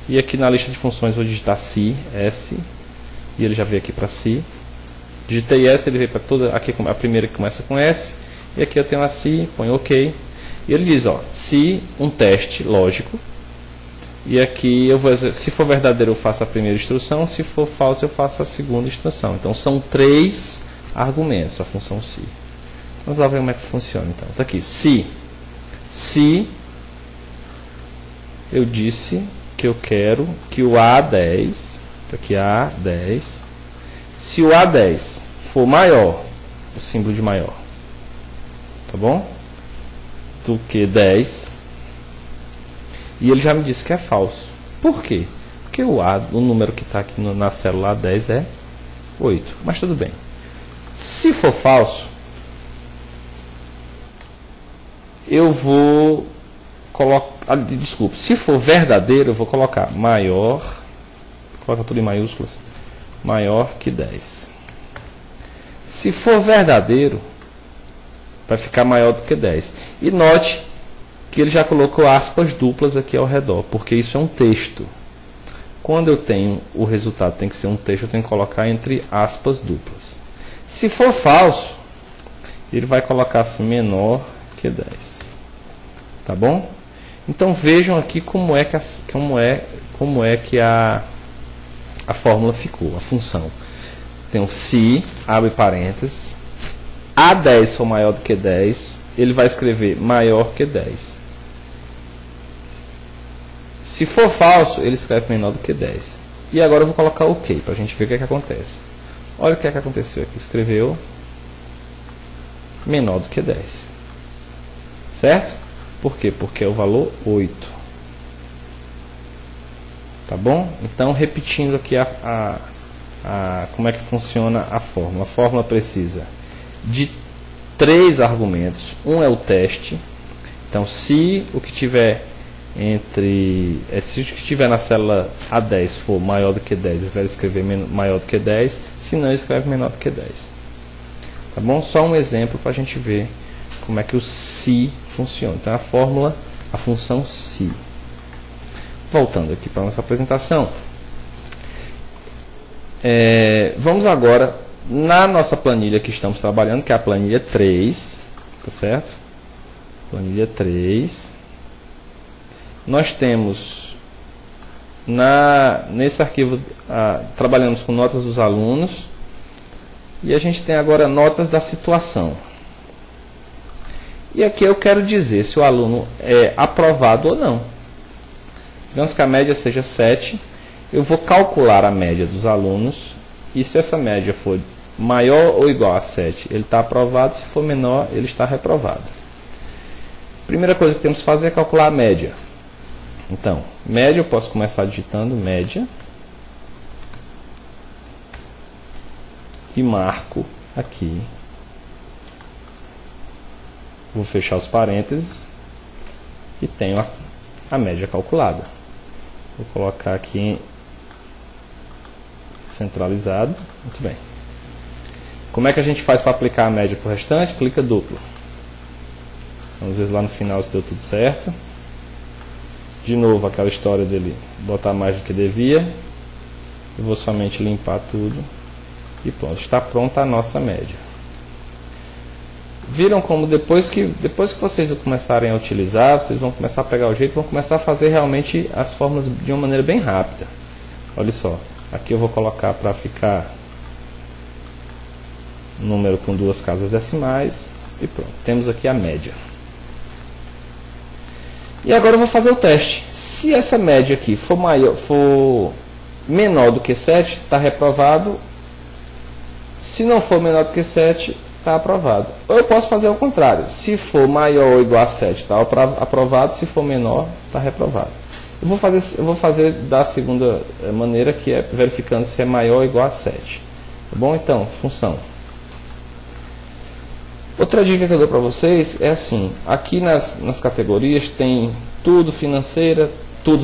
E aqui na lista de funções vou digitar si, S, e ele já veio aqui para si. Digitei S, ele veio para toda, aqui a primeira que começa com S, e aqui eu tenho a si, ponho OK. E ele diz, ó, se um teste lógico, e aqui eu vou, se for verdadeiro eu faço a primeira instrução, se for falso eu faço a segunda instrução. Então são 3 argumentos a função se. Vamos lá ver como é que funciona então. Está aqui, se eu disse que eu quero que o A10, tá aqui A10, se o A10 for maior, o símbolo de maior, tá bom? Do que 10, e ele já me disse que é falso. Por quê? Porque o número que está aqui na célula A10 é 8, mas tudo bem. Se for falso, eu vou colocar, desculpe, se for verdadeiro eu vou colocar maior, coloca tudo em maiúsculas, maior que 10. Se for verdadeiro, vai ficar maior do que 10. E note que ele já colocou aspas duplas aqui ao redor, porque isso é um texto. Quando eu tenho o resultado tem que ser um texto, eu tenho que colocar entre aspas duplas. Se for falso, ele vai colocar assim, menor que 10. Tá bom? Então vejam aqui como é que a fórmula ficou, a função. Tem um se, abre parênteses, A10 for maior do que 10, ele vai escrever maior que 10. Se for falso, ele escreve menor do que 10. E agora eu vou colocar OK, para a gente ver o que é que acontece. Olha o que é que aconteceu aqui. Escreveu menor do que 10. Certo? Por quê? Porque é o valor 8. Tá bom? Então, repetindo aqui como é que funciona a fórmula. A fórmula precisa de 3 argumentos. Um é o teste. Então, se o que tiver se o que tiver na célula A10 for maior do que 10, ele vai escrever maior do que 10. Se não, ele escreve menor do que 10. Tá bom? Só um exemplo para a gente ver como é que o se funciona. Então, a fórmula, a função se. Voltando aqui para a nossa apresentação. Vamos agora na nossa planilha que estamos trabalhando, que é a planilha 3. Tá certo? Planilha 3. Nós temos, nesse arquivo, trabalhamos com notas dos alunos. E a gente tem agora notas da situação. E aqui eu quero dizer se o aluno é aprovado ou não. Digamos que a média seja 7. Eu vou calcular a média dos alunos. E se essa média for maior ou igual a 7, ele está aprovado. Se for menor, ele está reprovado. Primeira coisa que temos que fazer é calcular a média. Então, média eu posso começar digitando média. E marco aqui. Vou fechar os parênteses. E tenho a média calculada. Vou colocar aqui centralizado. Muito bem. Como é que a gente faz para aplicar a média para o restante? Clica duplo. Vamos ver lá no final se deu tudo certo. De novo aquela história dele botar mais do que devia. Eu vou somente limpar tudo. E pronto, está pronta a nossa média. Viram como depois que vocês começarem a utilizar, vocês vão começar a pegar o jeito, vão começar a fazer realmente as fórmulas de uma maneira bem rápida. Olha só, aqui eu vou colocar para ficar um número com 2 casas decimais. E pronto, temos aqui a média. E agora eu vou fazer o teste. Se essa média aqui for menor do que 7, está reprovado. Se não for menor do que 7, está aprovado. Ou eu posso fazer ao contrário. Se for maior ou igual a 7, está aprovado. Se for menor, está reprovado. Eu vou fazer da segunda maneira, que é verificando se é maior ou igual a 7. Tá bom? Então, função. Outra dica que eu dou para vocês é assim. Aqui nas categorias tem tudo financeira,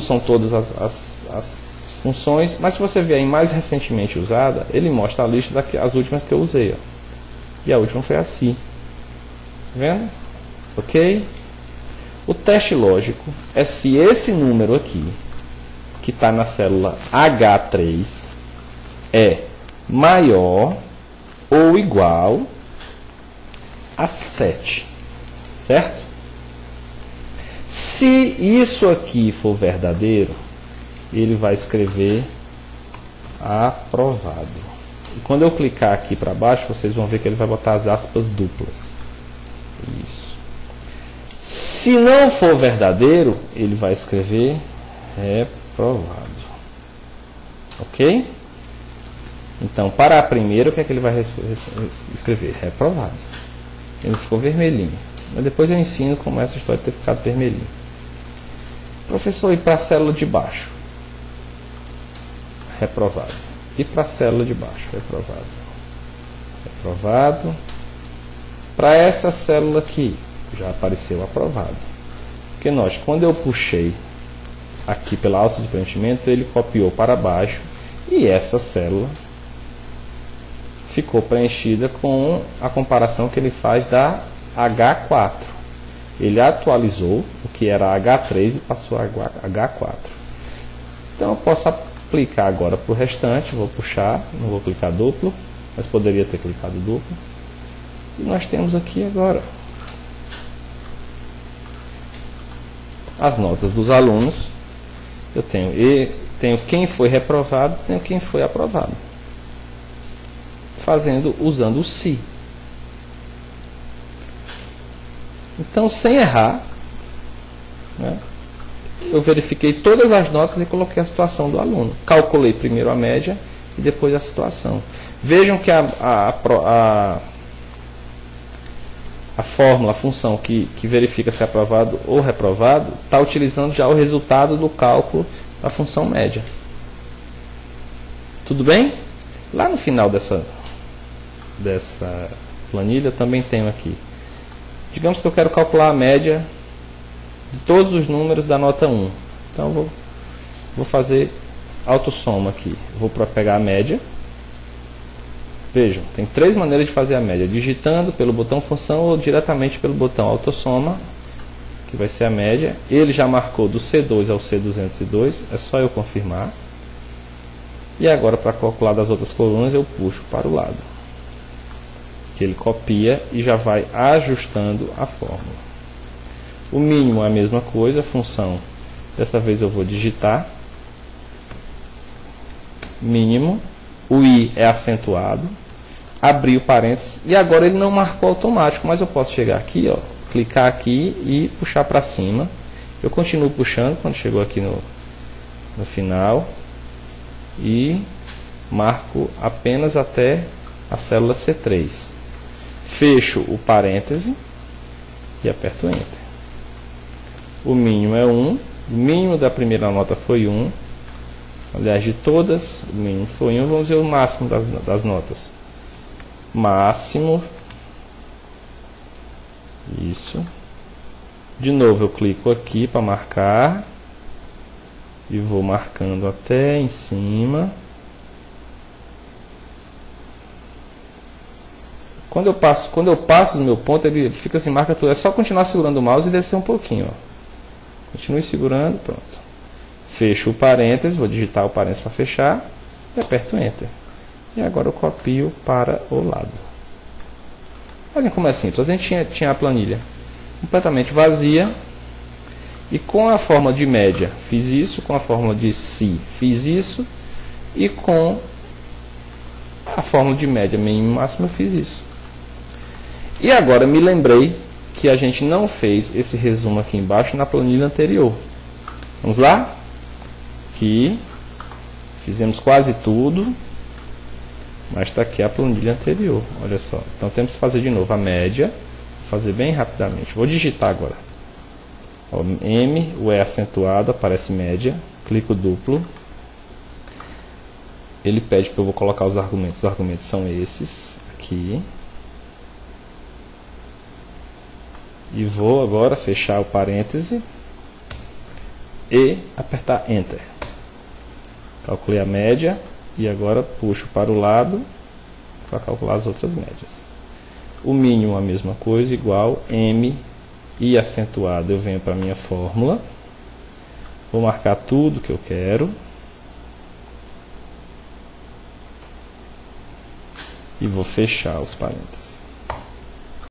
são todas as funções. Mas se você vier em mais recentemente usada, ele mostra a lista das últimas que eu usei. Ó. E a última foi assim. Tá vendo? Ok? O teste lógico é se esse número aqui, que está na célula H3 é maior ou igual a 7, certo? Se isso aqui for verdadeiro, ele vai escrever aprovado. E quando eu clicar aqui para baixo, vocês vão ver que ele vai botar as aspas duplas. Isso. Se não for verdadeiro, ele vai escrever reprovado. Ok? Então, para a primeira, o que é que ele vai escrever? Reprovado. Ele ficou vermelhinho. Mas depois eu ensino como essa história ter ficado vermelhinho. Professor, e para a célula de baixo? Reprovado. E para a célula de baixo? Reprovado. Reprovado. Para essa célula aqui, já apareceu aprovado. Porque note, quando eu puxei aqui pela alça de preenchimento, ele copiou para baixo e essa célula ficou preenchida com a comparação que ele faz da H4. Ele atualizou o que era H3 e passou a H4. Então eu posso aplicar agora para o restante. Vou puxar, não vou clicar duplo, mas poderia ter clicado duplo. E nós temos aqui agora as notas dos alunos. Eu tenho quem foi reprovado, tenho quem foi aprovado. Usando o se. Então, sem errar, né, eu verifiquei todas as notas e coloquei a situação do aluno. Calculei primeiro a média e depois a situação. Vejam que a fórmula, a função que verifica se é aprovado ou reprovado, está utilizando já o resultado do cálculo da função média. Tudo bem? Lá no final dessa planilha também tenho aqui. Digamos que eu quero calcular a média de todos os números da nota 1. Então eu vou fazer autossoma aqui. Vou pegar a média. Vejam, tem 3 maneiras de fazer a média: digitando pelo botão função ou diretamente pelo botão autossoma, que vai ser a média. Ele já marcou do C2 ao C202, é só eu confirmar. E agora, para calcular das outras colunas, eu puxo para o lado, que ele copia e já vai ajustando a fórmula. O mínimo é a mesma coisa, a função, dessa vez eu vou digitar mínimo, o i é acentuado, abrir o parênteses, e agora ele não marcou automático, mas eu posso chegar aqui, ó, clicar aqui e puxar para cima. Eu continuo puxando quando chegou aqui no final e marco apenas até a célula C3. Fecho o parêntese e aperto Enter. O mínimo é 1. O mínimo da primeira nota foi 1. Aliás, de todas, o mínimo foi 1. Vamos ver o máximo das notas. Máximo. Isso. De novo eu clico aqui para marcar. E vou marcando até em cima. Quando eu passo do meu ponto, ele fica assim, marca tudo. É só continuar segurando o mouse e descer um pouquinho. Ó. Continue segurando, pronto. Fecho o parênteses, vou digitar o parênteses para fechar e aperto Enter. E agora eu copio para o lado. Olhem como é simples. A gente tinha a planilha completamente vazia. E com a fórmula de média fiz isso, com a fórmula de si fiz isso, e com a fórmula de média mínimo e máximo eu fiz isso. E agora me lembrei que a gente não fez esse resumo aqui embaixo na planilha anterior. Vamos lá? Aqui fizemos quase tudo, mas está aqui a planilha anterior. Olha só. Então temos que fazer de novo a média. Vou fazer bem rapidamente. Vou digitar agora. M, o E acentuado, aparece média. Clico duplo. Ele pede que eu vou colocar os argumentos. Os argumentos são esses aqui. E vou agora fechar o parêntese e apertar Enter. Calculei a média e agora puxo para o lado para calcular as outras médias. O mínimo a mesma coisa, igual M e acentuado. Eu venho para a minha fórmula. Vou marcar tudo que eu quero. E vou fechar os parênteses.